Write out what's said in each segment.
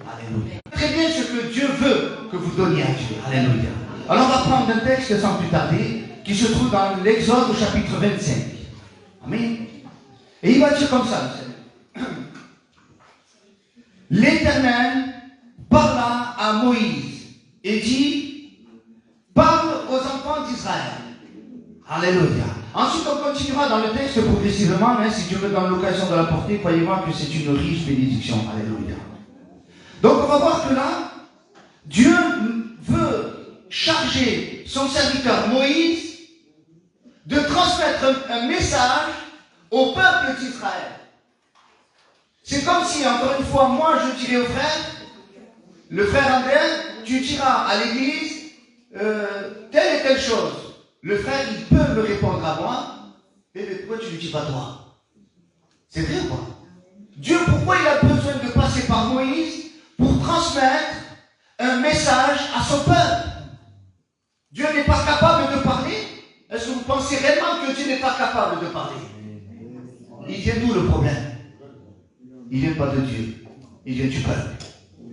Alléluia. Très bien ce que Dieu veut que vous donniez à Dieu. Alléluia. Alors on va prendre un texte sans plus tarder qui se trouve dans l'Exode au chapitre 25. Amen. Et il va dire comme ça, l'Éternel parla à Moïse et dit, parle aux enfants d'Israël. Alléluia. Ensuite, on continuera dans le texte progressivement, hein, si Dieu me donne l'occasion de l'apporter, croyez-moi que c'est une riche bénédiction. Alléluia. Donc, on va voir que là, Dieu veut charger son serviteur Moïse de transmettre un message au peuple d'Israël. C'est comme si, encore une fois, moi, je dirais au frère, le frère André, tu diras à l'église telle et telle chose. Le frère, il peut me répondre à moi, mais pourquoi tu ne le dis pas toi? C'est vrai ou pas? Dieu, pourquoi il a besoin de passer par Moïse pour transmettre un message à son peuple? Dieu n'est pas capable de parler? Est-ce que vous pensez réellement que Dieu n'est pas capable de parler? Il vient d'où le problème? Il ne vient pas de Dieu, il vient du peuple.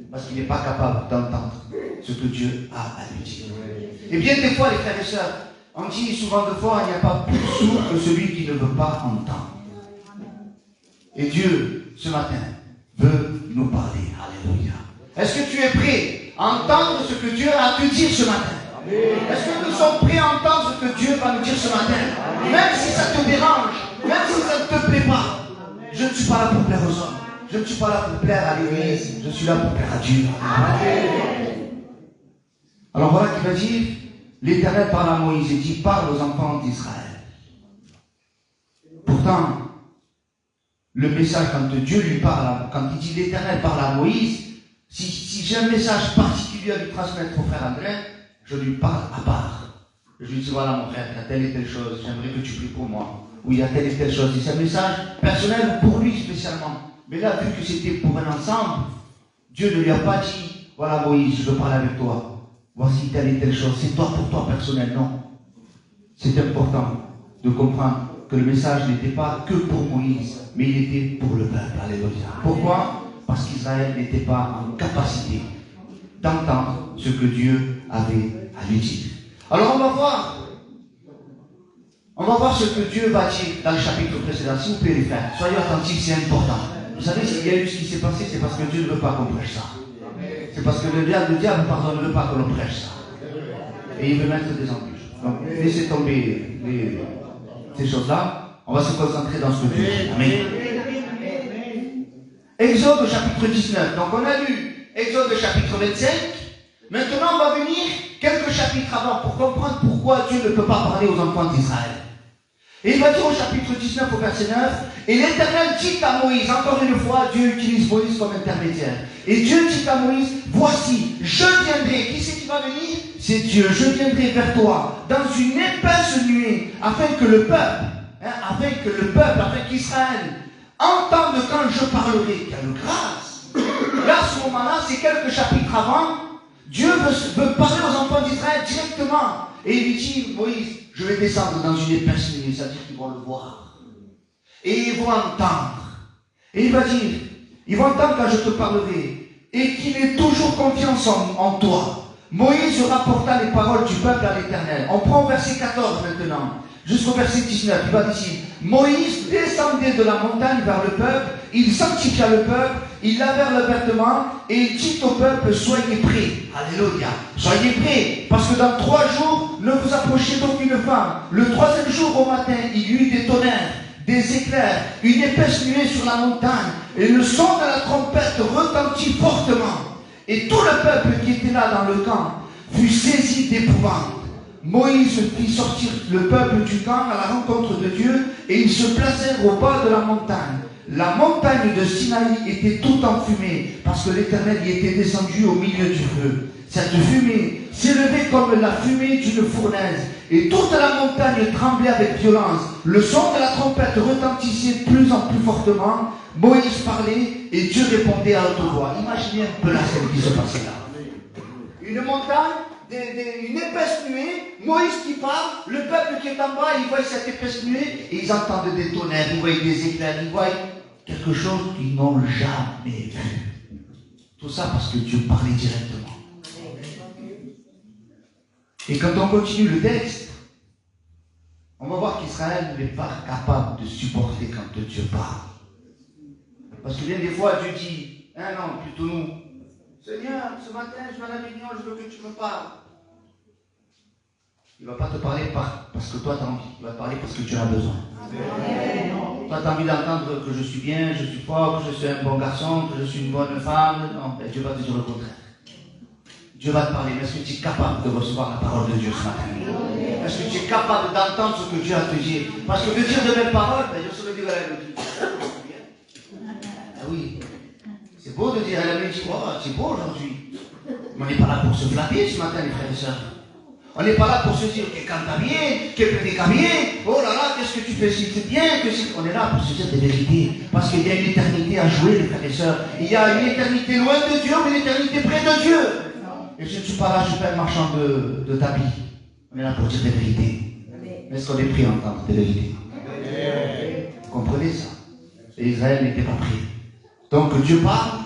Parce qu'il n'est pas capable d'entendre ce que Dieu a à lui dire. Et bien des fois, les frères et sœurs, on dit souvent de fois, il n'y a pas plus sourd que celui qui ne veut pas entendre. Et Dieu, ce matin, veut nous parler. Alléluia. Est-ce que tu es prêt à entendre ce que Dieu a à te dire ce matin? Est-ce que nous sommes prêts à entendre ce que Dieu va nous dire ce matin? Même si ça te dérange, même si ça ne te plaît pas. Je ne suis pas là pour plaire aux hommes. Je ne suis pas là pour plaire à l'église. Je suis là pour plaire à Dieu. Alors voilà qu'il va dire, l'Éternel parle à Moïse et dit, parle aux enfants d'Israël. Pourtant, le message, quand Dieu lui parle, quand il dit l'Éternel parle à Moïse, si j'ai un message particulier à lui transmettre au frère André, je lui parle à part. Je lui dis, voilà mon frère, il y a telle et telle chose, j'aimerais que tu pries pour moi. Ou il y a telle et telle chose. C'est un message personnel pour lui spécialement. Mais là, vu que c'était pour un ensemble, Dieu ne lui a pas dit, voilà Moïse, je veux parler avec toi. Voici telle et telle chose. C'est toi pour toi personnel, non. C'est important de comprendre que le message n'était pas que pour Moïse, mais il était pour le peuple. Alléluia. Pourquoi? Parce qu'Israël n'était pas en capacité d'entendre ce que Dieu avait à lui dire. Alors on va voir ce que Dieu va dire dans le chapitre précédent. Si vous pouvez les faire, soyez attentifs, c'est important. Vous savez, s'il y a eu ce qui s'est passé, c'est parce que Dieu ne veut pas qu'on prêche ça. C'est parce que le diable, pardon, ne veut pas que l'on prêche ça. Et il veut mettre des embûches. Donc, laissez tomber ces choses-là. On va se concentrer dans ce que Dieu dit. Amen. Exode chapitre 19. Donc, on a lu Exode chapitre 25. Maintenant, on va venir quelques chapitres avant pour comprendre pourquoi Dieu ne peut pas parler aux enfants d'Israël. Et il va dire au chapitre 19 au verset 9, et l'Éternel dit à Moïse, encore une fois, Dieu utilise Moïse comme intermédiaire. Et Dieu dit à Moïse, voici, je viendrai. Qui c'est qui va venir? C'est Dieu. Je viendrai vers toi dans une épaisse nuée, afin qu'Israël entende quand je parlerai. Quelle grâce! Là, à ce moment-là, c'est quelques chapitres avant, Dieu veut parler aux enfants d'Israël directement. Et il lui dit, Moïse, je vais descendre dans une épaisse nuée, c'est-à-dire qu'ils vont le voir. Et ils vont entendre. Et il va dire, ils vont entendre quand je te parlerai. Et qu'il ait toujours confiance en toi. Moïse rapporta les paroles du peuple à l'Éternel. On prend au verset 14 maintenant, jusqu'au verset 19. Il va dire, Moïse descendait de la montagne vers le peuple, il sanctifia le peuple, il lavèrent le vêtement, et il dit au peuple, soyez prêts. Alléluia. Soyez prêts, parce que dans 3 jours, ne vous approchez d'aucune femme. Le 3e jour au matin, il y eut des tonnerres, des éclairs, une épaisse nuée sur la montagne, et le son de la trompette retentit fortement. Et tout le peuple qui était là dans le camp fut saisi d'épouvante. Moïse fit sortir le peuple du camp à la rencontre de Dieu, et ils se placèrent au bas de la montagne. La montagne de Sinaï était toute enfumée, parce que l'Éternel y était descendu au milieu du feu. Cette fumée s'élevait comme la fumée d'une fournaise, et toute la montagne tremblait avec violence. Le son de la trompette retentissait de plus en plus fortement. Moïse parlait, et Dieu répondait à haute voix. Imaginez un peu la scène qui se passait là. Une montagne, une épaisse nuée, Moïse qui parle, le peuple qui est en bas, il voit cette épaisse nuée, et ils entendent des tonnerres, ils voient des éclairs, ils voient quelque chose qu'ils n'ont jamais vu. Tout ça parce que Dieu parlait directement. Et quand on continue le texte, on va voir qu'Israël n'est pas capable de supporter quand Dieu parle. Parce que bien des fois, Dieu dit, non, plutôt nous, Seigneur, ce matin, je vais à la réunion, je veux que tu me parles. Il ne va pas te parler parce que toi tu as envie, il va te parler parce que tu en as besoin. Toi tu as envie d'entendre que je suis bien, je suis fort, que je suis un bon garçon, que je suis une bonne femme. Non, ben Dieu va te dire le contraire. Dieu va te parler, mais est-ce que tu es capable de recevoir la parole de Dieu ce matin? Est-ce que tu es capable d'entendre ce que Dieu a à te dire? Parce que de dire de belles paroles, ben Dieu se le dit à la Dieu. Ah oui, c'est beau de dire à la dit, oh, c'est beau aujourd'hui. Mais on n'est pas là pour se flatter ce matin, les frères et sœurs. On n'est pas là pour se dire qu'elle cante bien, qu'elle prédique bien. Oh là là, qu'est-ce que tu fais si c'est bien que si... On est là pour se dire des vérités. Parce qu'il y a une éternité à jouer, les frères et sœurs. Il y a une éternité loin de Dieu, mais une éternité près de Dieu. Et je ne suis pas là, je ne suis pas un marchand de tapis. On est là pour dire des vérités. Mais est-ce qu'on est prêt à entendre des vérités? Vous comprenez ça? Et Israël n'était pas prêt. Donc Dieu parle,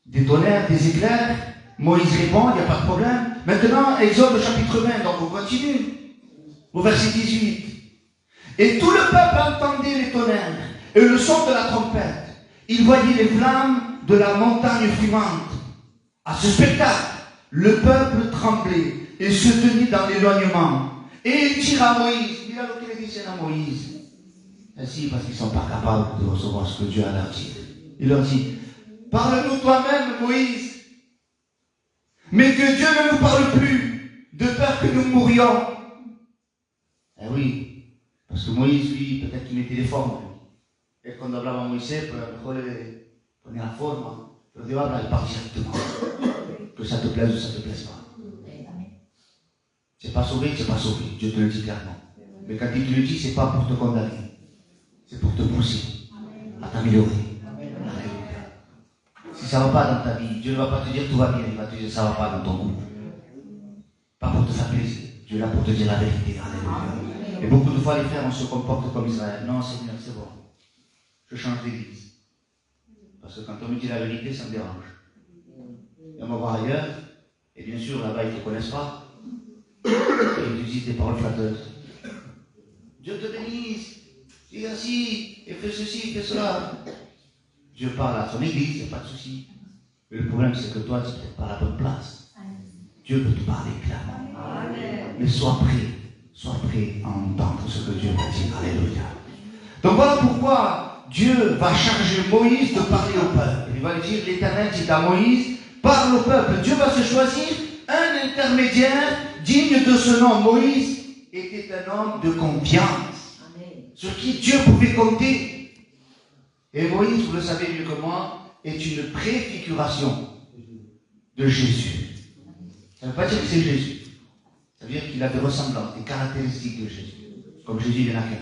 des tonnerres, des éclairs. Moïse répond, il n'y a pas de problème. Maintenant, Exode chapitre 20, donc on continue. Au verset 18. Et tout le peuple entendait les tonnerres et le son de la trompette. Il voyait les flammes de la montagne fumante. À ce spectacle, le peuple tremblait et se tenait dans l'éloignement. Et il tira à Moïse. Il a lequel dit à Moïse. Ainsi, parce qu'ils ne sont pas capables de recevoir ce que Dieu a leur dit. Il leur dit, parle-nous toi-même, Moïse. Mais que Dieu ne nous parle plus, de peur que nous mourions. Eh oui, parce que Moïse, lui, peut-être qu'il mettait les formes. Et quand on hablaba Moïse, prenait la forme, le diable, il part directement. Que ça te plaise ou ça te plaise pas. C'est pas sauvé, c'est pas sauvé. Dieu te le dit clairement. Mais quand il te le dit, c'est pas pour te condamner. C'est pour te pousser à t'améliorer. Si ça ne va pas dans ta vie, Dieu ne va pas te dire tout va bien, il va te dire ça ne va pas dans ton couple. Pas pour te faire plaisir. Dieu est là pour te dire la vérité. Alléluia. Et beaucoup de fois, les frères, on se comporte comme Israël. Non, Seigneur, c'est bon. Je change d'église. Parce que quand on me dit la vérité, ça me dérange. Et on va voir ailleurs. Et bien sûr, là-bas, ils ne te connaissent pas. Et ils te disent des paroles flatteuses. Dieu te bénisse. Dis ainsi, et fais ceci, fais cela. Dieu parle à son église, il n'y a pas de souci. Mais le problème, c'est que toi, tu n'es peut-être pas à la bonne place. Dieu peut te parler clairement. Mais sois prêt à entendre ce que Dieu va dire. Alléluia. Donc voilà pourquoi Dieu va charger Moïse de parler au peuple. Il va lui dire, l'Éternel dit à Moïse, parle au peuple. Dieu va se choisir un intermédiaire digne de ce nom. Moïse était un homme de confiance, sur qui Dieu pouvait compter. Et Moïse, vous le savez mieux que moi, est une préfiguration de Jésus. Ça ne veut pas dire que c'est Jésus. Ça veut dire qu'il a des ressemblances, des caractéristiques de Jésus. Comme Jésus, il n'y en a qu'un.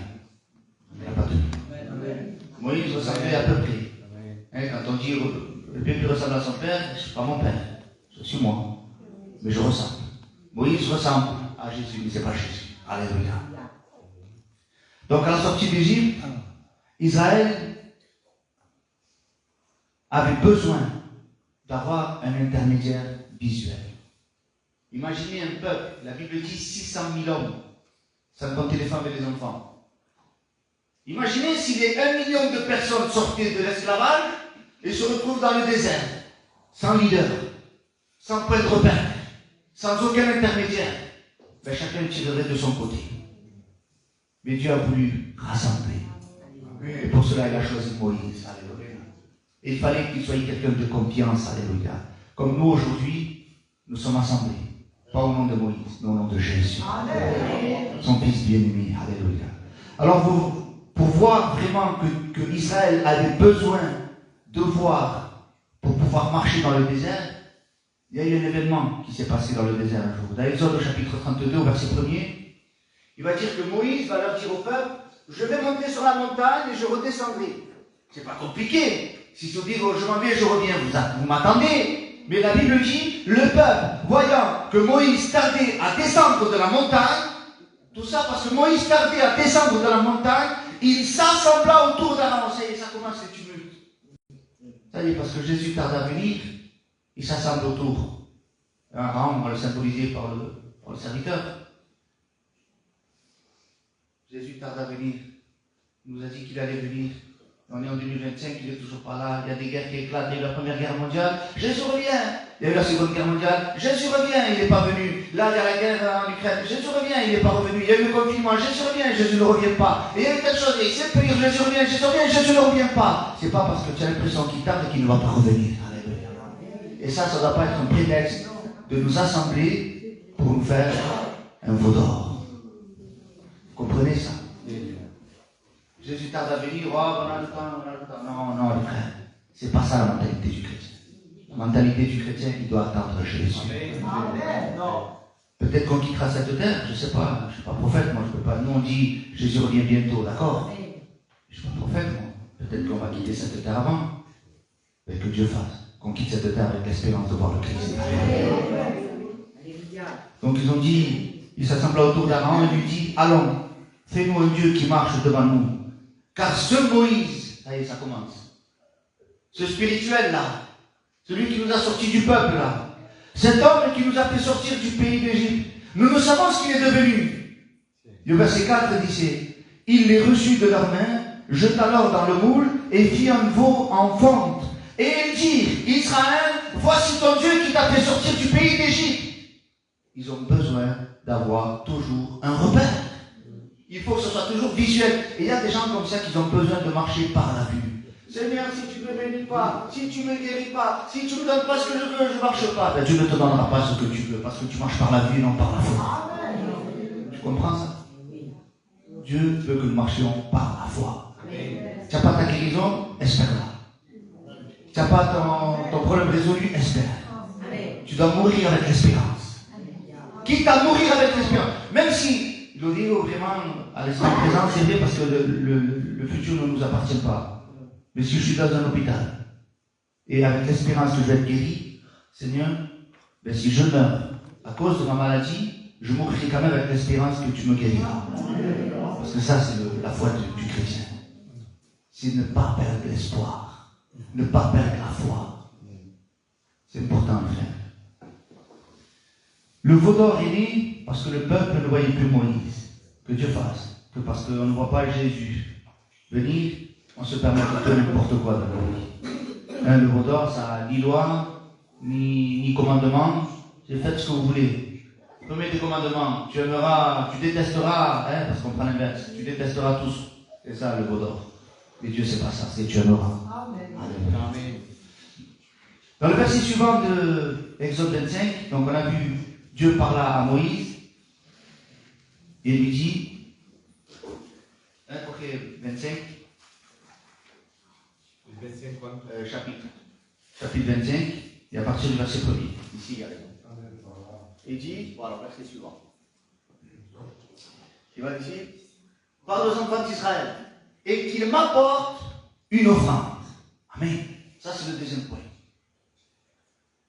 Il n'y en a pas deux. Moïse ressemblait à peu près. Quand on dit le bébé ressemble à son père, je ne suis pas mon père. Je suis moi. Mais je ressemble. Moïse ressemble à Jésus, mais ce n'est pas Jésus. Alléluia. Donc à la sortie d'Égypte, Israël avait besoin d'avoir un intermédiaire visuel. Imaginez un peuple, la Bible dit 600 000 hommes, sans compter les femmes et les enfants. Imaginez si les 1 million de personnes sortaient de l'esclavage et se retrouvent dans le désert, sans leader, sans point de repère, sans aucun intermédiaire. Ben, chacun tirerait de son côté. Mais Dieu a voulu rassembler. Et pour cela, il a choisi Moïse. Alléluia. Et il fallait qu'il soit quelqu'un de confiance. Alléluia. Comme nous aujourd'hui, nous sommes assemblés. Pas au nom de Moïse, mais au nom de Jésus. Amen. Son fils bien-aimé. Alléluia. Alors, pour voir vraiment que Israël avait besoin de voir pour pouvoir marcher dans le désert, il y a eu un événement qui s'est passé dans le désert un jour. Dans Exode au chapitre 32, au verset 1er, il va dire que Moïse va leur dire au peuple, je vais monter sur la montagne et je redescendrai. C'est pas compliqué. Si je dis, je m'en vais, je reviens, vous m'attendez. Mais la Bible dit, le peuple, voyant que Moïse tardait à descendre de la montagne, tout ça parce que Moïse tardait à descendre de la montagne, il s'assembla autour d'Aaron. Et ça commence les tumultes. Ça y est, parce que Jésus tarde à venir, ils s'assemblent autour. Un rang, on va le symboliser par le serviteur. Jésus tarde à venir. Il nous a dit qu'il allait venir. On est en 2025, il est toujours pas là. Il y a des guerres qui éclatent. Il y a eu la Première Guerre mondiale. Jésus revient. Il y a eu la Seconde Guerre mondiale. Jésus revient. Il n'est pas venu. Là, il y a la guerre en Ukraine. Jésus revient. Il n'est pas revenu. Il y a eu le confinement. Jésus revient. Jésus ne revient pas. Et il y a eu telle chose. Et c'est pire. Jésus revient. Jésus revient. Jésus ne revient pas. C'est pas parce que tu as l'impression qu'il tarde qu'il ne va pas revenir. Alléluia. Et ça ne doit pas être un prétexte de nous assembler pour nous faire un veau d'or. Vous comprenez ça? Jésus tarde à venir, oh, on a le temps, on a le temps. Non, non, les frères, c'est pas ça la mentalité du chrétien. La mentalité du chrétien, il doit attendre Jésus. Amen. Peut-être qu'on quittera cette terre, je ne sais pas, je ne suis pas prophète, moi je ne peux pas. Nous on dit Jésus revient bientôt, d'accord? Je ne suis pas prophète, moi. Peut-être qu'on va quitter cette terre avant. Mais que Dieu fasse, qu'on quitte cette terre avec l'espérance de voir le Christ. Donc ils ont dit, ils s'assemblent autour d'Aaron et lui dit, allons, fais-nous un Dieu qui marche devant nous. Car ce Moïse, ça y est, ça commence. Ce spirituel-là, celui qui nous a sortis du peuple-là, cet homme qui nous a fait sortir du pays d'Égypte, nous ne savons ce qu'il est devenu. Le verset 4 dit, il les reçut de leurs mains, jeta l'or dans le moule et fit un veau en fonte. Et ils dirent, Israël, voici ton Dieu qui t'a fait sortir du pays d'Égypte. Ils ont besoin d'avoir toujours un repère. Il faut que ce soit toujours visuel. Et il y a des gens comme ça qui ont besoin de marcher par la vue. Seigneur, si tu ne me bénis pas, si tu ne me guéris pas, si tu ne me donnes pas ce que je veux, je ne marche pas. Ben, Dieu ne te donnera pas ce que tu veux, parce que tu marches par la vue et non par la foi. Tu comprends ça? Dieu veut que nous marchions par la foi. Tu n'as pas ta guérison, espère-la. Tu n'as pas ton problème résolu, espère. Tu dois mourir avec l'espérance. Quitte à mourir avec l'espérance. Même si il le dit vraiment à l'instant présent, c'est vrai parce que le futur ne nous appartient pas. Mais si je suis dans un hôpital et avec l'espérance que je vais être guéri, Seigneur, ben si je meurs à cause de ma maladie, je mourrai quand même avec l'espérance que tu me guériras. Parce que ça, c'est la foi du chrétien. C'est ne pas perdre l'espoir, ne pas perdre la foi. C'est important, frère. Le veau d'or est né parce que le peuple ne voyait plus Moïse. Que Dieu fasse. Que parce qu'on ne voit pas Jésus venir, on se permet de faire n'importe quoi dans la vie. Le veau d'or, ça n'a ni loi, ni commandement. C'est faites ce que vous voulez. Premier des commandements, tu aimeras, tu détesteras, parce qu'on prend l'inverse, tu détesteras tous. C'est ça le veau d'or. Mais Dieu, c'est pas ça, c'est tu aimeras. Amen. Dans le verset suivant de Exode 25, donc on a vu Dieu parla à Moïse et lui dit, ok, 25, chapitre 25, et à partir du verset 1er, ici il y a raison. Il dit, voilà, verset suivant. Il va dire, parle aux enfants d'Israël, et qu'ils m'apportent une offrande. Amen. Ça c'est le deuxième point.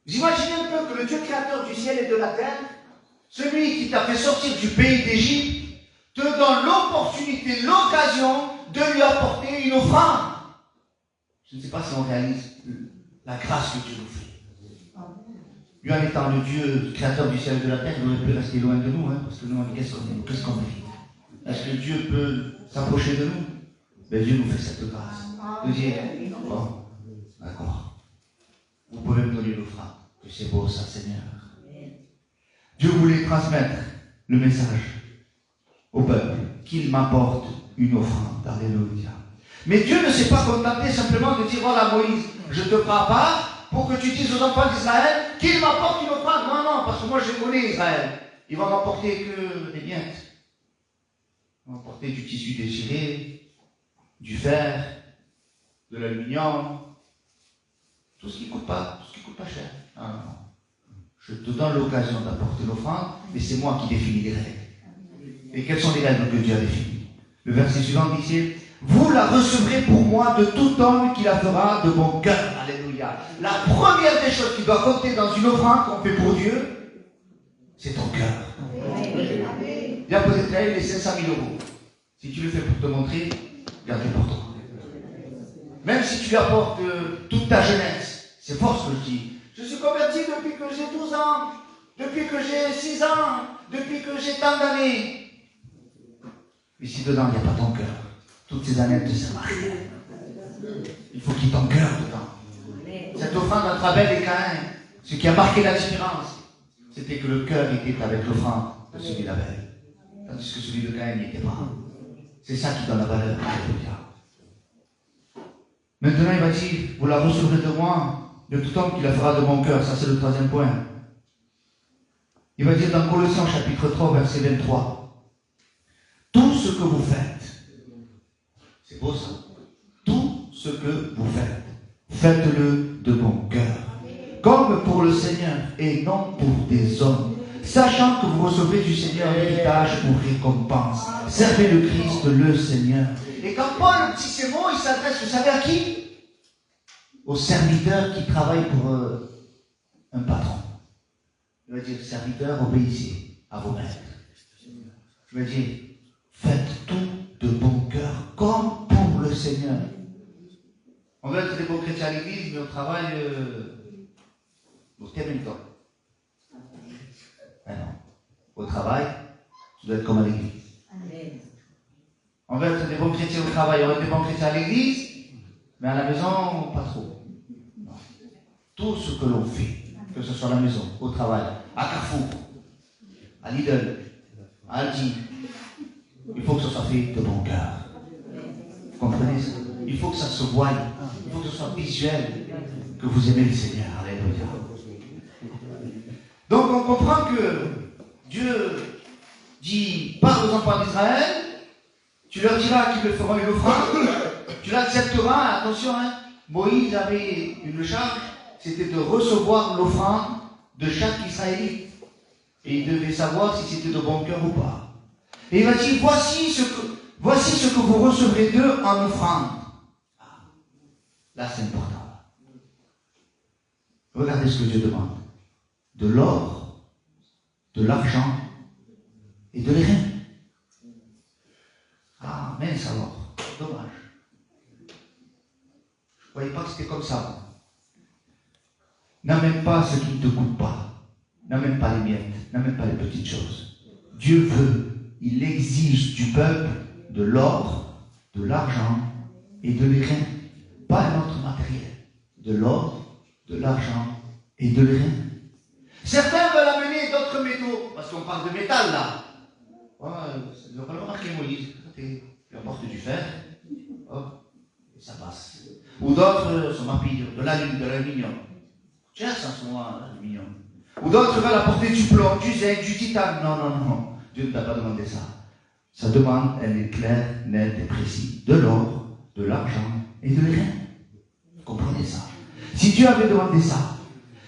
Vous imaginez un peu que le Dieu créateur du ciel et de la terre, celui qui t'a fait sortir du pays d'Égypte, te donne l'opportunité, l'occasion de lui apporter une offrande. Je ne sais pas si on réalise la grâce que Dieu nous fait. Lui, en étant le Dieu créateur du ciel et de la terre, il aurait pu rester loin de nous, parce que nous, qu'est-ce qu'on mérite? Est-ce que Dieu peut s'approcher de nous? Ben, Dieu nous fait cette grâce. De dire, bon, d'accord, vous pouvez me donner l'offrande. Que c'est beau ça, Seigneur. Dieu voulait transmettre le message au peuple qu'il m'apporte une offrande. Alléluia. Mais Dieu ne s'est pas contenté simplement de dire, voilà Moïse, je te prépare pour que tu dises aux enfants d'Israël qu'il m'apporte une offrande. Non, non, parce que moi je connais Israël. Il va m'apporter que des miettes. Il va m'apporter du tissu déchiré, du fer, de l'aluminium, tout ce qui ne coûte pas cher. Ah, non. Je te donne l'occasion d'apporter l'offrande, mais c'est moi qui définis les règles. Et quelles sont les règles que Dieu a définies? Le verset suivant dit, vous la recevrez pour moi de tout homme qui la fera de bon cœur. Alléluia. La première des choses qui doit compter dans une offrande qu'on fait pour Dieu, c'est ton cœur. Viens peut-être les 500 000 euros. Si tu le fais pour te montrer, garde-le pour toi. Même si tu lui apportes toute ta jeunesse, c'est fort ce que je dis. Je suis converti depuis que j'ai 12 ans, depuis que j'ai 6 ans, depuis que j'ai tant d'années. Mais si dedans, il n'y a pas ton cœur, toutes ces années, elles ne te servent à rien. Il faut qu'il y ait ton cœur dedans. Cette offrande entre Abel et Caïn, ce qui a marqué la différence, c'était que le cœur était avec l'offrande de celui d'Abel, tandis que celui de Caïn n'y était pas. C'est ça qui donne la valeur. Alléluia. Maintenant, il va dire, vous la recevrez de moi, de tout homme qui la fera de mon cœur. Ça, c'est le troisième point. Il va dire dans Colossiens chapitre 3, verset 23, tout ce que vous faites, c'est beau ça, tout ce que vous faites, faites-le de bon cœur, comme pour le Seigneur et non pour des hommes, sachant que vous recevez du Seigneur l'héritage pour récompense. Servez le Christ, le Seigneur. Et quand Paul dit ces mots, il s'adresse, vous savez à qui? Aux serviteurs qui travaillent pour un patron. Il va dire, serviteurs, obéissez à vos maîtres. Je veux dire, faites tout de bon cœur, comme pour le Seigneur. On veut être des bons chrétiens à l'église, mais au travail, au temps. Ah non. Au travail, tu dois être comme à l'église. On veut être des bons chrétiens au travail, on veut être des bons chrétiens à l'église, mais à la maison, pas trop. Non. Tout ce que l'on fait, que ce soit à la maison, au travail, à Carrefour, à Lidl, à Aldi, il faut que ce soit fait de bon cœur. Vous comprenez ça? Il faut que ça se voie, il faut que ce soit visuel, que vous aimez le Seigneur. Alléluia. Donc on comprend que Dieu dit, parle aux enfants d'Israël, tu leur diras qu'ils me feront une offrande, tu l'accepteras, attention, hein, Moïse avait une charge, c'était de recevoir l'offrande de chaque Israélite. Et il devait savoir si c'était de bon cœur ou pas. Et il va dire, voici ce que vous recevrez d'eux en offrande. Là, c'est important. Regardez ce que Dieu demande. De l'or, de l'argent et de l'airain. Ah, mince alors. Dommage. Je ne croyais pas que c'était comme ça. N'amène pas ce qui ne te coûte pas. N'amène pas les miettes. N'amène pas les petites choses. Dieu veut, il exige du peuple de l'or, de l'argent et de l'airain. Pas un autre matériel. De l'or, de l'argent et de l'airain. Certains veulent amener d'autres métaux, parce qu'on parle de métal là. Ouais, ça ne doit pas le remarquer Moïse. Il apporte du fer, hop, et ça passe. Ou d'autres sont marqués de l'aluminium. Cher ça en ce moment, l'aluminium. Ou d'autres veulent apporter du plomb, du zinc, du titane. Non, non, non. Dieu ne t'a pas demandé ça. Sa demande, elle est claire, nette et précise. De l'or, de l'argent et de l'airain. Vous comprenez ça? Si Dieu avait demandé ça,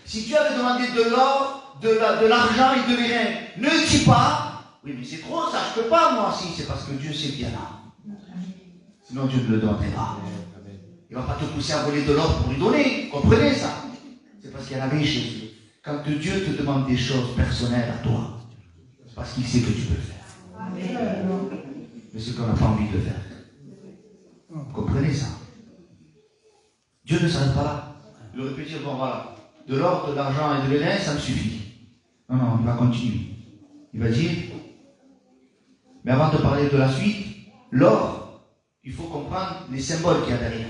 si Dieu avait demandé de l'or, de l'argent et de l'airain, ne dis pas, oui mais c'est trop ça, je ne peux pas moi. Si, c'est parce que Dieu sait bien là. Sinon Dieu ne le demanderait pas. Il ne va pas te pousser à voler de l'or pour lui donner. Vous comprenez ça? C'est parce qu'il y en avait chez Dieu. Quand Dieu te demande des choses personnelles à toi, c'est parce qu'il sait que tu peux le faire. Mais c'est qu'on n'a pas envie de le faire. Vous comprenez ça? Dieu ne s'arrête pas là. Il aurait pu dire, bon voilà, de l'or, de l'argent et de l'airain, ça me suffit. Non, non, il va continuer. Il va dire, mais avant de parler de la suite, l'or, il faut comprendre les symboles qu'il y a derrière.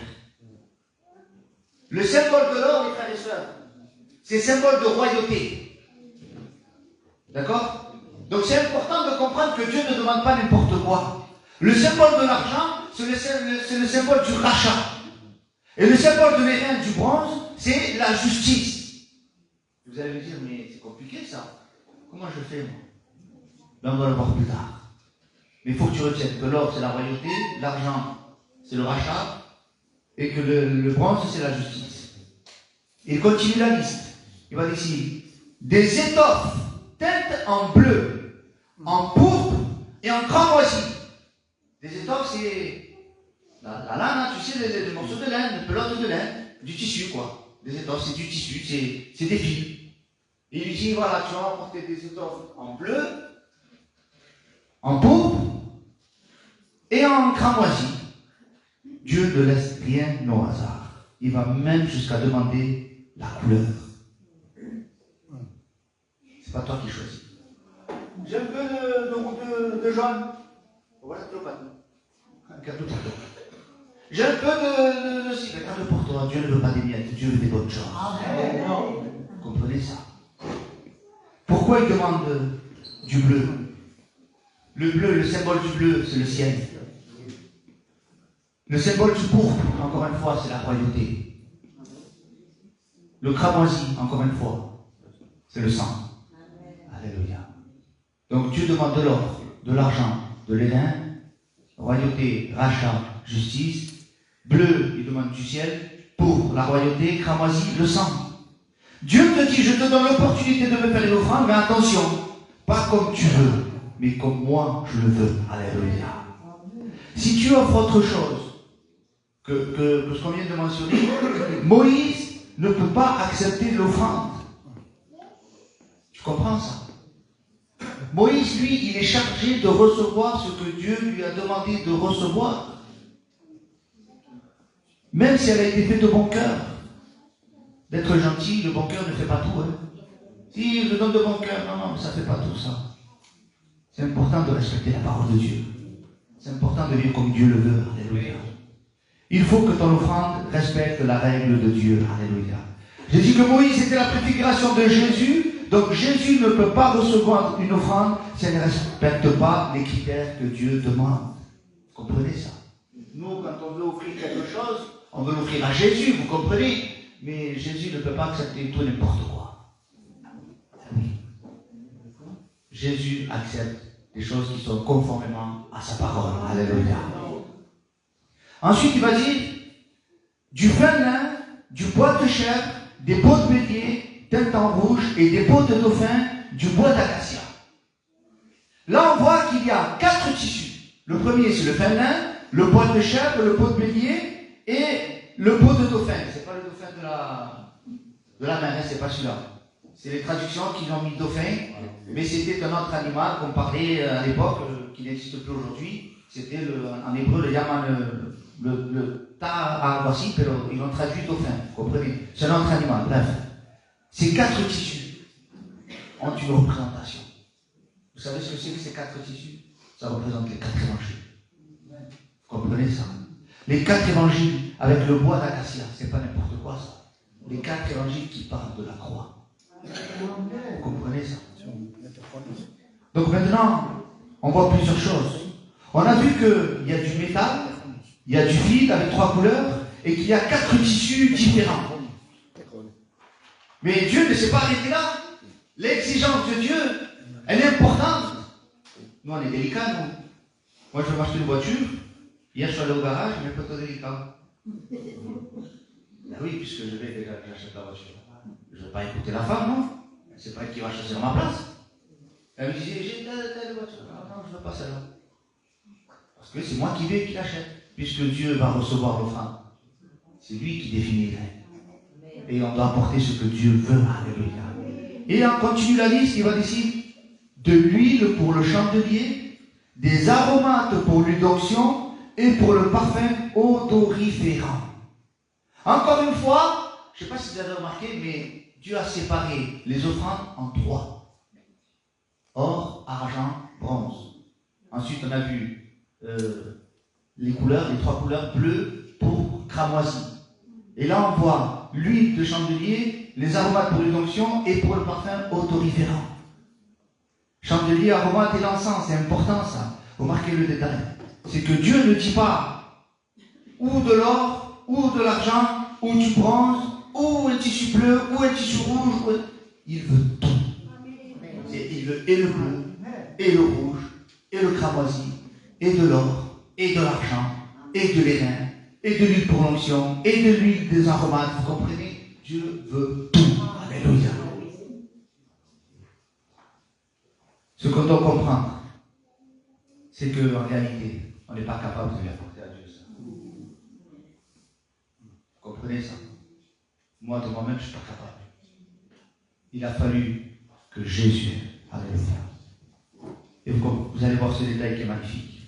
Le symbole de l'or, les frères et sœurs, c'est symbole de royauté. D'accord? Donc c'est important de comprendre que Dieu ne demande pas n'importe quoi. Le symbole de l'argent, c'est le symbole du rachat. Et le symbole de l'airain, du bronze, c'est la justice. Vous allez me dire, mais c'est compliqué ça. Comment je fais moi? Ben, on va le voir plus tard. Mais il faut que tu retiennes que l'or, c'est la royauté, l'argent, c'est le rachat, et que le bronze, c'est la justice. Et il continue la liste. Il va dire ici, des étoffes teintes en bleu, en pourpre et en cramoisi. Des étoffes, c'est la laine, tu sais, les morceaux de laine, les pelotes de laine, du tissu, quoi. Des étoffes, c'est du tissu, c'est des fils. Et il lui dit, voilà, tu vas apporter des étoffes en bleu, en pourpre et en cramoisi. Dieu ne laisse rien au hasard. Il va même jusqu'à demander la couleur. C'est pas toi qui choisis. J'ai un peu de jaune. Voilà, j'ai un peu de ci, mais garde pour toi. Dieu ne veut pas des miettes, Dieu veut des bonnes choses. Vous comprenez ça? Pourquoi il demande du bleu? Le bleu, le symbole du bleu, c'est le ciel. Le symbole du pourpre, encore une fois, c'est la royauté. Le cramoisi, encore une fois, c'est le sang. Alléluia. Donc Dieu demande de l'or, de l'argent, de l'élan, royauté, rachat, justice. Bleu, il demande du ciel. Pourpre, la royauté. Cramoisi, le sang. Dieu te dit, je te donne l'opportunité de me faire une offrande, mais attention, pas comme tu veux, mais comme moi je le veux. Alléluia. Si tu offres autre chose que ce qu'on vient de mentionner, Moïse ne peut pas accepter l'offrande. Tu comprends ça? Moïse, lui, il est chargé de recevoir ce que Dieu lui a demandé de recevoir. Même si elle a été faite de bon cœur. D'être gentil, le bon cœur ne fait pas tout. Hein. Si je donne de bon cœur, non, ça ne fait pas tout ça. C'est important de respecter la parole de Dieu. C'est important de vivre comme Dieu le veut. Alléluia. Il faut que ton offrande respecte la règle de Dieu. Alléluia. J'ai dit que Moïse était la préfiguration de Jésus. Donc Jésus ne peut pas recevoir une offrande si elle ne respecte pas les critères que Dieu demande. Vous comprenez ça? Nous, quand on veut offrir quelque chose, on veut l'offrir à Jésus, vous comprenez? Mais Jésus ne peut pas accepter tout et n'importe quoi. Oui. Jésus accepte des choses qui sont conformément à sa parole. Alléluia. Ensuite, il va dire du fin lin, du bois de chèvre, des peaux de bélier, teintes en rouge, et des peaux de dauphin, du bois d'acacia. Là, on voit qu'il y a 4 tissus. Le premier, c'est le fin lin, le bois de chèvre, le peau de bélier et le peau de dauphin. C'est pas le dauphin de la mer, hein, c'est pas celui-là. C'est les traductions qui ont mis dauphin, mais c'était un autre animal qu'on parlait à l'époque, qui n'existe plus aujourd'hui. C'était en hébreu le yaman, le ta'awasi, mais ils l'ont traduit dauphin, vous comprenez? C'est un autre animal, bref. Ces 4 tissus ont une représentation. Vous savez ce que c'est que ces 4 tissus? Ça représente les 4 évangiles. Vous comprenez ça? Les 4 évangiles avec le bois d'acacia, c'est pas n'importe quoi ça. Les 4 évangiles qui parlent de la croix. Vous comprenez ça? Donc maintenant, on voit plusieurs choses. On a vu qu'il y a du métal, il y a du fil avec 3 couleurs, et qu'il y a 4 tissus différents. Mais Dieu ne s'est pas arrêté là. L'exigence de Dieu, elle est importante. Nous, on est délicats, nous. Moi, je veux m'acheter une voiture. Hier, je suis allé au garage, mais plutôt délicat. Ben oui, puisque je vais déjà que j'achète la voiture. Je ne vais pas écouter la femme, non? C'est pas elle qui va choisir ma place. Elle me disait, j'ai telle voiture. Non, je ne veux pas celle-là. Parce que c'est moi qui vais et qui l'achète. Puisque Dieu va recevoir l'offrande. C'est lui qui définit les règles. Et on doit apporter ce que Dieu veut. Alléluia. Et on continue la liste, il va dire de l'huile pour le chandelier, des aromates pour l'huile d'onction et pour le parfum odoriférant. Encore une fois, je ne sais pas si vous avez remarqué, mais Dieu a séparé les offrandes en 3. Or, argent, bronze. Ensuite, on a vu les couleurs, les 3 couleurs, bleu, pourpre, cramoisi. Et là, on voit l'huile de chandelier, les aromates pour l'huile d'onction et pour le parfum odoriférant. Chandelier, aromate et l'encens, c'est important ça. Remarquez le détail. C'est que Dieu ne dit pas ou de l'or, ou de l'argent, ou du bronze, ou un tissu bleu, ou un tissu rouge. Il veut tout. Et il veut et le bleu, et le rouge, et le cramoisi, et de l'or, et de l'argent, et de l'airain, et de l'huile pour l'onction, et de l'huile des aromates. Vous comprenez? Dieu veut tout. Alléluia. Ce qu'on doit comprendre, c'est qu'en réalité, on n'est pas capable de lui apporter à Dieu ça. Vous comprenez ça? Moi, de moi-même, je ne suis pas capable. Il a fallu que Jésus, alléluia. Et vous allez voir ce détail qui est magnifique.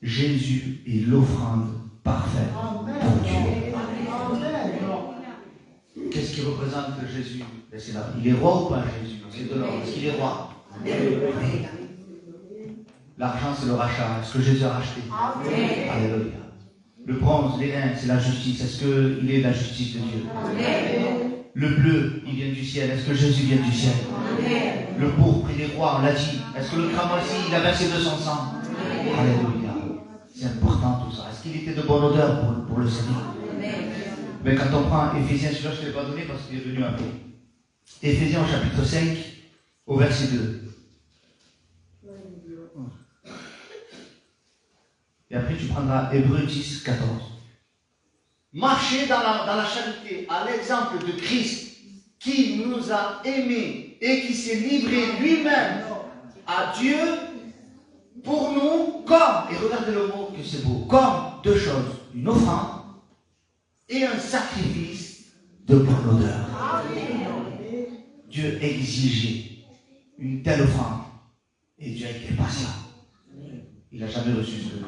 Jésus est l'offrande parfaite pour Dieu. Qu'est-ce qui représente Jésus? Il est roi ou pas Jésus? C'est de l'or. Est-ce qu'il est roi? Amen. L'argent, c'est le rachat. Est-ce que Jésus a racheté? Amen. Alléluia. Le bronze, les reins, c'est la justice. Est-ce qu'il est la justice de Dieu? Amen. Le bleu, il vient du ciel. Est-ce que Jésus vient du ciel? Amen. Le pourpre, il est roi, on l'a dit. Est-ce que le cramoisi, il a versé de son sang? Amen. Alléluia. C'est important tout ça. Est-ce qu'il était de bonne odeur pour le Seigneur? Amen. Mais quand on prend Éphésiens, celui-là je ne te l'ai pas donné parce qu'il est venu après. Éphésiens au chapitre 5, au verset 2. Et après tu prendras Hébreux 10, 14. Marchez dans la charité, à l'exemple de Christ, qui nous a aimés et qui s'est livré lui-même à Dieu pour nous, comme, et regardez le mot que c'est beau, comme deux choses, une offrande et un sacrifice de bonne odeur. Dieu exigeait une telle offrande et Dieu a été patient. Il n'a jamais reçu ce que veut.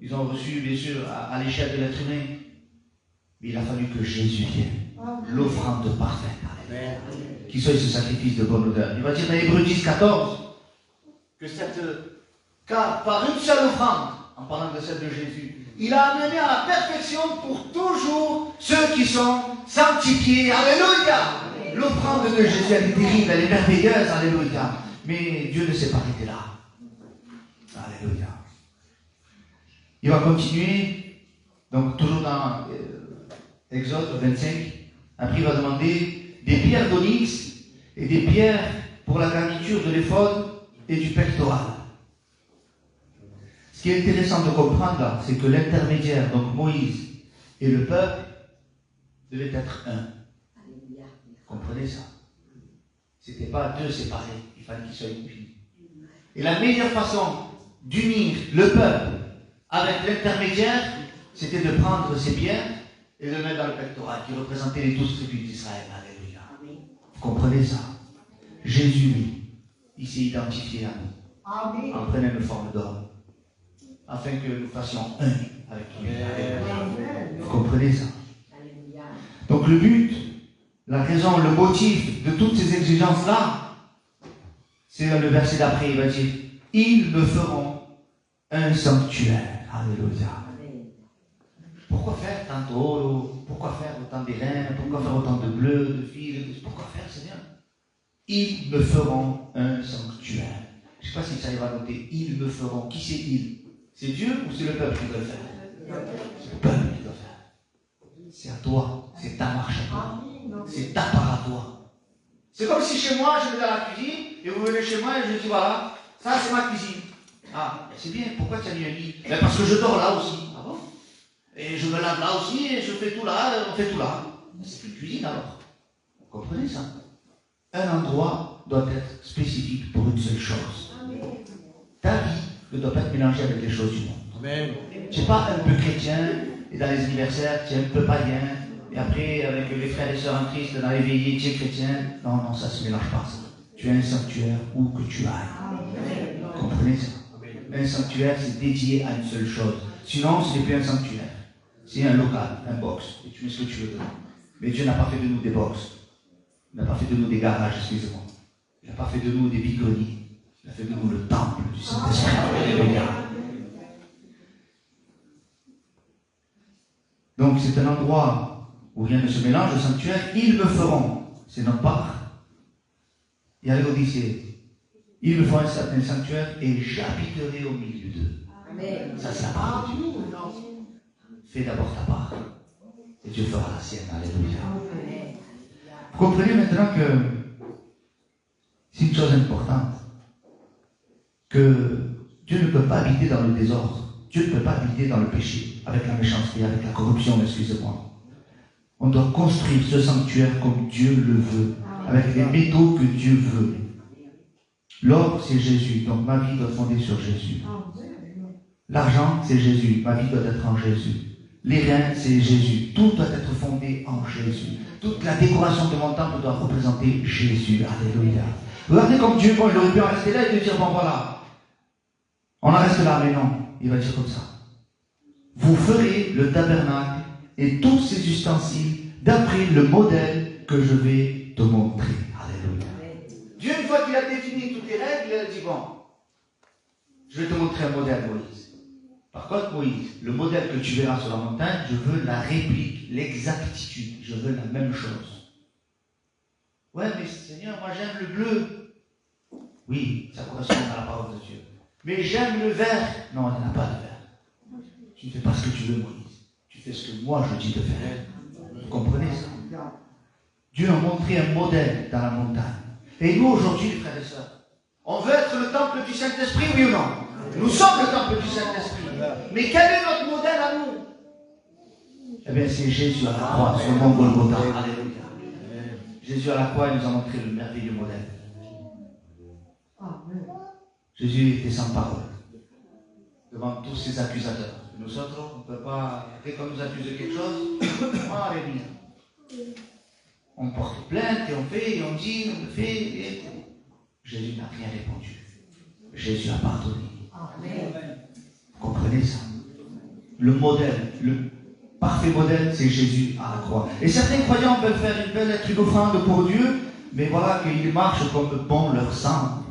Ils ont reçu, bien sûr, à l'échelle de l'être humain, mais il a fallu que Jésus vienne, l'offrande parfaite, qui soit ce sacrifice de bonne odeur. Il va dire dans Hébreux 10, 14 que car par une seule offrande, en parlant de celle de Jésus, il a amené à la perfection pour toujours ceux qui sont sanctifiés. Alléluia! L'offrande de Jésus, elle est terrible, elle est merveilleuse. Alléluia! Mais Dieu ne s'est pas arrêté là. Alléluia! Il va continuer, donc toujours dans Exode 25. Après, il va demander des pierres d'onyx et des pierres pour la garniture de l'éphod et du pectoral. Ce qui est intéressant de comprendre là, c'est que l'intermédiaire, donc Moïse et le peuple, devaient être un. Comprenez ça? Ce n'était pas deux séparés, il fallait qu'ils soient unis. Et la meilleure façon d'unir le peuple avec l'intermédiaire, c'était de prendre ces pierres et de les mettre dans le pectoral, qui représentait les 12 tribus d'Israël. Alléluia. Vous comprenez ça? Jésus, lui, il s'est identifié à nous, en prenant une forme d'homme, afin que nous fassions un avec lui. Vous comprenez ça? Donc le but, la raison, le motif de toutes ces exigences-là, c'est le verset d'après, il va dire, ils me feront un sanctuaire. Alléluia. Pourquoi faire tant d'eau? Pourquoi faire autant d'airain? Pourquoi faire autant de bleu, de fil? Pourquoi faire, Seigneur? Ils me feront un sanctuaire. Je ne sais pas si ça va noter. Ils me feront. Qui c'est ils? C'est Dieu ou c'est le peuple qui doit le faire? C'est le peuple qui doit faire. C'est à toi. C'est ta marche à toi. C'est ta part à toi. C'est comme si chez moi, je vais dans la cuisine et vous venez chez moi et je dis voilà, ça c'est ma cuisine. Ah, c'est bien. Pourquoi tu as mis un lit? Ben parce que je dors là aussi. Ah bon? Et je me lave là aussi et je fais tout là, on fait tout là. C'est une cuisine alors. Vous comprenez ça? Un endroit doit être spécifique pour une seule chose. Ta vie ne doit pas être mélangée avec les choses du monde. Amen. Tu n'es pas un peu chrétien et dans les anniversaires, tu es un peu païen. Et après, avec les frères et sœurs en Christ, dans les veillées, tu es chrétien. Non, non, ça ne se mélange pas. Ça. Tu es un sanctuaire où que tu ailles. Vous comprenez ça? Un sanctuaire, c'est dédié à une seule chose. Sinon, ce n'est plus un sanctuaire. C'est un local, un box. Et tu mets ce que tu veux dedans. Mais Dieu n'a pas fait de nous des box. Il n'a pas fait de nous des garages, excusez-moi. Il n'a pas fait de nous des bigonies. Il a fait de nous le temple du Saint-Esprit. Donc, c'est un endroit où rien ne se mélange, le sanctuaire. Ils me feront. C'est notre part. Il y a l'Odyssée. Ils me feront un sanctuaire et j'habiterai au milieu d'eux. Amen. Ça, c'est la part de Dieu. Fais d'abord ta part. Et Dieu fera la sienne. Alléluia. Vous comprenez maintenant que c'est une chose importante. Que Dieu ne peut pas habiter dans le désordre. Dieu ne peut pas habiter dans le péché, avec la méchanceté, avec la corruption, excusez-moi. On doit construire ce sanctuaire comme Dieu le veut, avec les métaux que Dieu veut. L'or, c'est Jésus, donc ma vie doit être fondée sur Jésus. L'argent, c'est Jésus, ma vie doit être en Jésus. Les reins, c'est Jésus, tout doit être fondé en Jésus. Toute la décoration de mon temple doit représenter Jésus. Alléluia. Regardez comme Dieu, bon, il aurait pu en rester là et de dire, bon voilà, on en reste là, mais non. Il va dire comme ça. Vous ferez le tabernacle et tous ses ustensiles d'après le modèle que je vais te montrer. Alléluia. Dieu fois qu'il a défini toutes les règles, il a dit, bon, je vais te montrer un modèle, Moïse. Par contre, Moïse, le modèle que tu verras sur la montagne, je veux la réplique, l'exactitude. Je veux la même chose. Ouais, mais Seigneur, moi j'aime le bleu. Oui, ça correspond à la parole de Dieu. Mais j'aime le vert. Non, il n'y en a pas de vert. Tu ne fais pas ce que tu veux, Moïse. Tu fais ce que moi je dis de faire. Vous comprenez ça? Dieu a montré un modèle dans la montagne. Et nous, aujourd'hui, les frères et sœurs, on veut être le temple du Saint-Esprit, oui ou non? Nous sommes le temple du Saint-Esprit. Mais quel est notre modèle à nous? Eh bien, c'est Jésus à la croix, sur le mont Golgotha. Alléluia. Jésus à la croix, il nous a montré le merveilleux modèle. Jésus était sans parole devant tous ses accusateurs. Nous autres, on ne peut pas, dès qu'on nous accuse de quelque chose, alléluia. On porte plainte et on fait, et on dit, on le fait. Et Jésus n'a rien répondu. Jésus a pardonné. Amen. Vous comprenez ça? Le modèle, le parfait modèle, c'est Jésus à la croix. Et certains croyants veulent faire une belle offrande pour Dieu, mais voilà qu'ils marchent comme bon leur semble.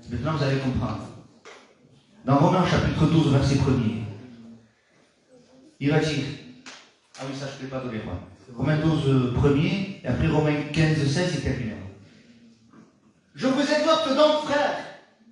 Maintenant, vous allez comprendre. Dans Romains chapitre 12, verset 1er, il va dire, ah oui, ça je ne l'ai pas donné moi. Romains 12, 1er, et après Romains 15, 16, c'est terminé. Je vous exhorte donc, frères,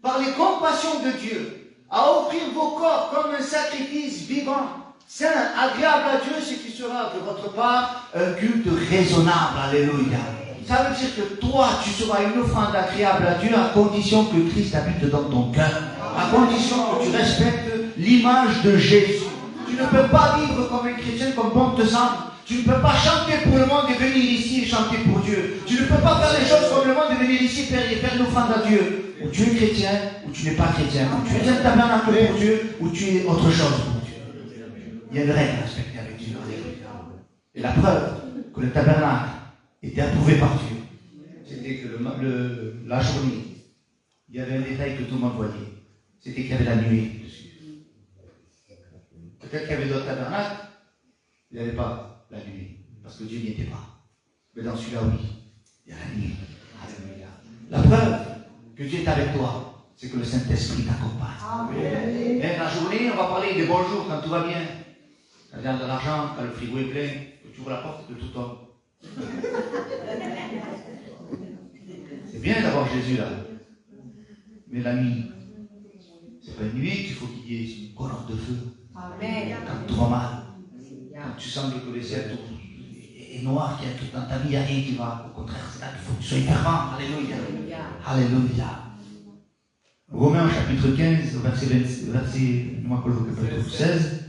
par les compassions de Dieu, à offrir vos corps comme un sacrifice vivant, saint, agréable à Dieu, ce qui sera de votre part un culte raisonnable. Alléluia. Ça veut dire que toi, tu seras une offrande agréable à Dieu à condition que Christ habite dans ton cœur, à condition que tu respectes l'image de Jésus. Tu ne peux pas vivre comme un chrétien comme bon te semble. Tu ne peux pas chanter pour le monde et venir ici et chanter pour Dieu. Tu ne peux pas faire les choses comme le monde et venir ici et faire une offrande à Dieu. Ou tu es chrétien, ou tu n'es pas chrétien. Ou tu es un tabernacle pour Dieu, ou tu es autre chose pour Dieu. Il y a une règle à respecter avec Dieu. Et la preuve que le tabernacle était approuvé par Dieu, c'était que la journée, il y avait un détail que tout le monde voyait. C'était qu'il y avait la nuée dessus. Peut-être qu'il y avait d'autres tabernacles, il n'y avait pas la nuit, parce que Dieu n'y était pas. Mais dans celui-là, oui, il y a la nuit. Alléluia. La preuve que Dieu est avec toi, c'est que le Saint-Esprit t'accompagne. Et la journée, on va parler des bons jours quand tout va bien. Quand il y a de l'argent, quand le frigo est plein, que tu ouvres la porte et que tout tombe. C'est bien d'avoir Jésus là. Mais la nuit, c'est pas une nuit qu'il faut qu'il y ait une colonne de feu. Quand tout va mal. Quand tu sens que le ciel est noir, qu'il y a tout dans ta vie, il n'y a rien qui va. Au contraire, c'est là qu'il faut que tu sois fervent. Alléluia. Alléluia. Romains chapitre 15, verset 16.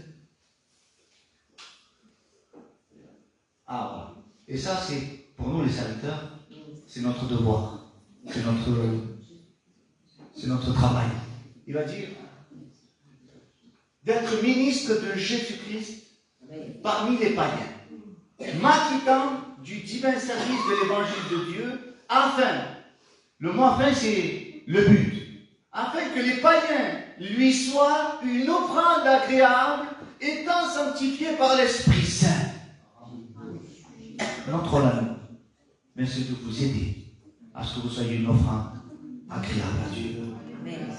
Ah voilà. Et ça, c'est pour nous les serviteurs, c'est notre devoir. C'est notre travail. Il va dire d'être ministre de Jésus-Christ parmi les païens, m'acquittant du divin service de l'évangile de Dieu, afin, le mot afin c'est le but, afin que les païens lui soient une offrande agréable, étant sanctifiés par l'Esprit Saint. Notre rôle à nous, mais c'est de vous aider à ce que vous soyez une offrande agréable à Dieu.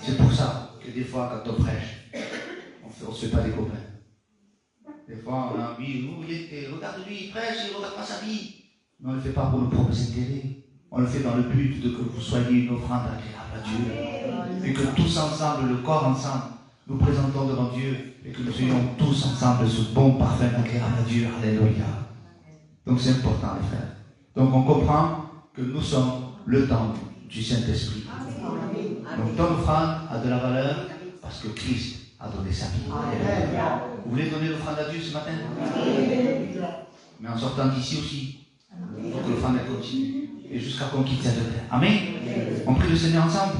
C'est pour ça que des fois, quand on prêche, on ne se fait pas des copains. Des fois, on a envie, regarde-lui, il prêche, il ne regarde pas sa vie. Mais on ne le fait pas pour nos propres intérêts. On le fait dans le but de que vous soyez une offrande agréable à Dieu. Et que tous ensemble, le corps ensemble, nous présentons devant Dieu. Et que nous soyons tous ensemble ce bon parfum agréable à Dieu. Alléluia. Donc c'est important, les frères. Donc on comprend que nous sommes le temple du Saint-Esprit. Donc ton offrande a de la valeur parce que Christ a donné sa vie. Vous voulez donner l'offrande à Dieu ce matin? Mais en sortant d'ici aussi, pour que l'offrande continue. Et jusqu'à qu'on quitte cette terre. Amen. On prie le Seigneur ensemble.